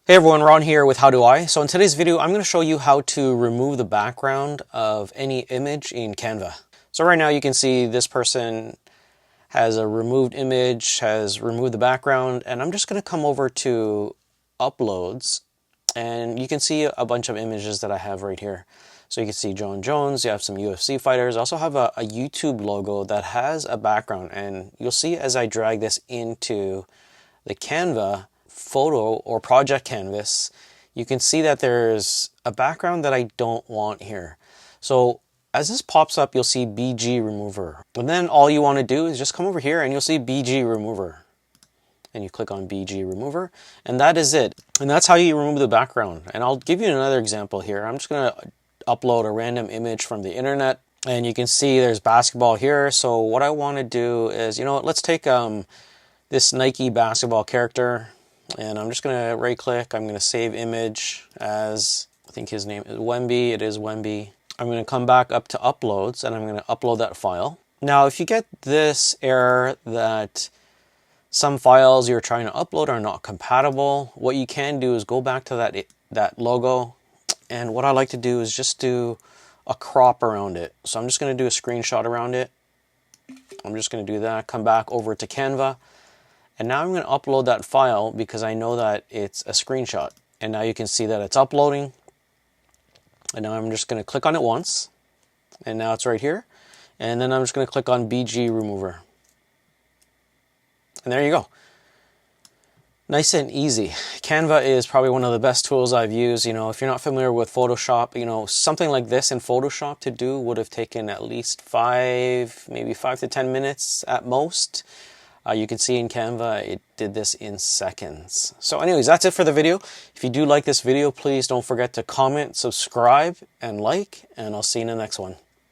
Hey everyone, Ron here with How Do I? So in today's video, I'm going to show you how to remove the background of any image in Canva. So right now you can see this person has a removed image, has removed the background, and I'm just going to come over to Uploads, and you can see a bunch of images that I have right here. So you can see John Jones, you have some UFC fighters. I also have a YouTube logo that has a background, and you'll see as I drag this into the Canva photo or project canvas, you can see that there's a background that I don't want here. So as this pops up, you'll see BG remover. And then all you want to do is just come over here and you'll see BG remover. And you click on BG remover, and that is it. And that's how you remove the background. And I'll give you another example here. I'm just going to upload a random image from the internet, and you can see there's basketball here. So what I want to do is, let's take this Nike basketball character, and I'm just going to right click. I'm going to save image as, I think his name is Wemby. It is Wemby. I'm going to come back up to uploads, and I'm going to upload that file. Now, if you get this error that some files you're trying to upload are not compatible, what you can do is go back to that logo, and what I like to do is just do a crop around it. So I'm just going to do a screenshot around it. I'm just going to do that, come back over to Canva, and now I'm going to upload that file because I know that it's a screenshot. And now you can see that it's uploading. And now I'm just going to click on it once, and now it's right here. And then I'm just going to click on BG remover. And there you go. Nice and easy. Canva is probably one of the best tools I've used. If you're not familiar with Photoshop, something like this in Photoshop to do would have taken at least maybe 5 to 10 minutes at most. You can see in Canva, it did this in seconds. So anyways, that's it for the video. If you do like this video, please don't forget to comment, subscribe, and like, and I'll see you in the next one.